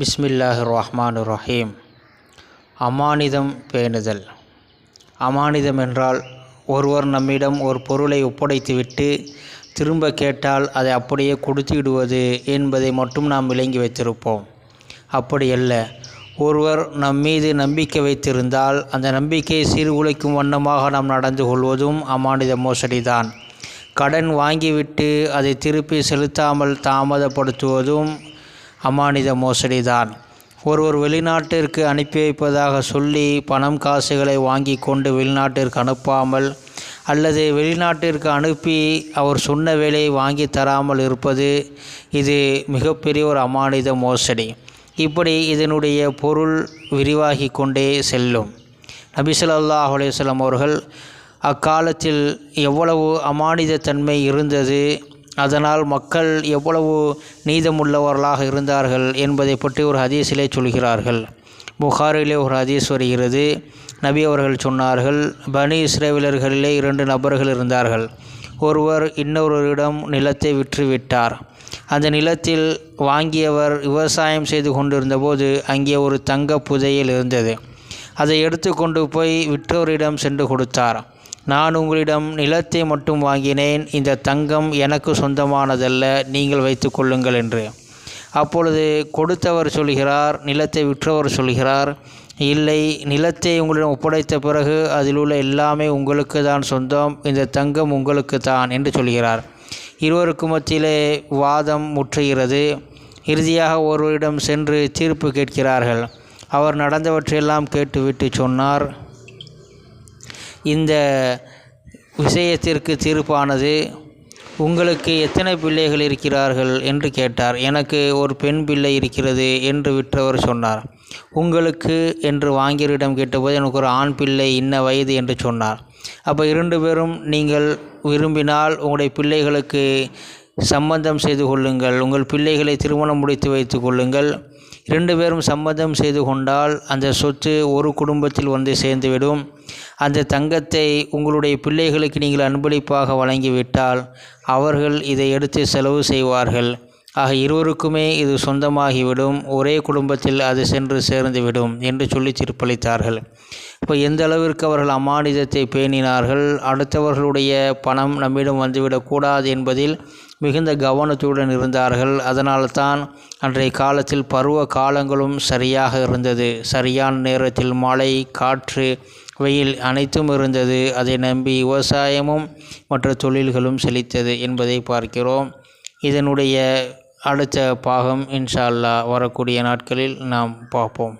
பிஸ்மில்லாஹிர்-ரஹ்மானிர்-ரஹீம். அமானிதம் பேணுதல். அமானிதம் என்றால் ஒருவர் நம்மிடம் ஒரு பொருளை ஒப்படைத்துவிட்டு திரும்ப கேட்டால் அதை அப்படியே கொடுத்து விடுவது என்பதை மட்டும் நாம் விளங்கி வைத்திருப்போம். அப்படியல்ல, ஒருவர் நம்மீது நம்பிக்கை வைத்திருந்தால் அந்த நம்பிக்கையை சீர்குலைக்கும் வண்ணமாக நாம் நடந்து கொள்வதும் அமானித மோசடிதான். கடன் வாங்கிவிட்டு அதை திருப்பி செலுத்தாமல் தாமதப்படுத்துவதும் அமானித மோசடிதான். ஒருவர் வெளிநாட்டிற்கு அனுப்பி வைப்பதாக சொல்லி பணம் காசுகளை வாங்கி கொண்டு வெளிநாட்டிற்கு அனுப்பாமல் அல்லது வெளிநாட்டிற்கு அனுப்பி அவர் சொன்ன வேலையை வாங்கி தராமல் இருப்பது, இது மிகப்பெரிய ஒரு அமானித மோசடி. இப்படி இதனுடைய பொருள் விரிவாகி கொண்டே செல்லும். நபி ஸல்லல்லாஹு அலைஹி வஸல்லம் அவர்கள் அக்காலத்தில் எவ்வளவு அமானித தன்மை இருந்தது, அதனால் மக்கள் எவ்வளவு நீதமுள்ளவர்களாக இருந்தார்கள் என்பதை பற்றி ஒரு ஹதீஸிலே சொல்கிறார்கள். புகாரிலே ஒரு ஹதீஸ் வருகிறது. நபி அவர்கள் சொன்னார்கள், பனி இஸ்ரவேலர்களிலே 2 நபர்கள் இருந்தார்கள். ஒருவர் இன்னொருவரிடம் நிலத்தை விற்றுவிட்டார். அந்த நிலத்தில் வாங்கியவர் விவசாயம் செய்து கொண்டிருந்தபோது அங்கே ஒரு தங்க புதையல் இருந்தது. அதை எடுத்து கொண்டு போய் விற்றோரிடம் சென்று கொடுத்தார். நான் உங்களிடம் நிலத்தை மட்டும் வாங்கினேன், இந்த தங்கம் எனக்கு சொந்தமானதல்ல, நீங்கள் வைத்து கொள்ளுங்கள் என்று. அப்பொழுது கொடுத்தவர் சொல்கிறார், நிலத்தை விற்றவர் சொல்கிறார், இல்லை, நிலத்தை உங்களிடம் ஒப்படைத்த பிறகு அதில் உள்ள எல்லாமே உங்களுக்கு தான் சொந்தம், இந்த தங்கம் உங்களுக்கு தான் என்று சொல்கிறார். இருவருக்கு மத்தியிலே வாதம் முற்றுகிறது. இறுதியாக ஒருவரிடம் சென்று தீர்ப்பு கேட்கிறார்கள். அவர் நடந்தவற்றையெல்லாம் கேட்டுவிட்டு சொன்னார், இந்த விஷயத்திற்கு தீர்ப்பானது, உங்களுக்கு எத்தனை பிள்ளைகள் இருக்கிறார்கள் என்று கேட்டார். எனக்கு ஒரு பெண் பிள்ளை இருக்கிறது என்று விற்றவர் சொன்னார். உங்களுக்கு என்று வாங்கியவரிடம் கேட்டபோது எனக்கு ஒரு ஆண் பிள்ளை இன்ன வயது என்று சொன்னார். அப்போ 2 பேரும், நீங்கள் விரும்பினால் உங்களுடைய பிள்ளைகளுக்கு சம்பந்தம் செய்து கொள்ளுங்கள், உங்கள் பிள்ளைகளை திருமணம் முடித்து வைத்து கொள்ளுங்கள். 2 பேரும் சம்மதம் செய்து கொண்டால் அந்த சொத்து ஒரு குடும்பத்தில் வந்து சேர்ந்துவிடும். அந்த தங்கத்தை உங்களுடைய பிள்ளைகளுக்கு நீங்கள் அன்பளிப்பாக வழங்கிவிட்டால் அவர்கள் இதை எடுத்து செலவு செய்வார்கள். ஆக இருவருக்குமே இது சொந்தமாகிவிடும், ஒரே குடும்பத்தில் அது சென்று சேர்ந்துவிடும் என்று சொல்லி தீர்ப்பளித்தார்கள். இப்போ எந்த அளவிற்கு அவர்கள் அமானிதத்தை பேணினார்கள், அடுத்தவர்களுடைய பணம் நம்மிடம் வந்துவிடக்கூடாது என்பதில் மிகுந்த கவனத்துடன் இருந்தார்கள். அதனால்தான் அன்றைய காலத்தில் பருவ காலங்களும் சரியாக இருந்தது. சரியான நேரத்தில் மழை, காற்று, வெயில் அனைத்தும் இருந்தது. அதை நம்பி விவசாயமும் மற்ற தொழில்களும் செழித்தது என்பதை பார்க்கிறோம். இதனுடைய அடுத்த பாகம் இன்ஷா அல்லாஹ் வரக்கூடிய நாட்களில் நாம் பார்ப்போம்.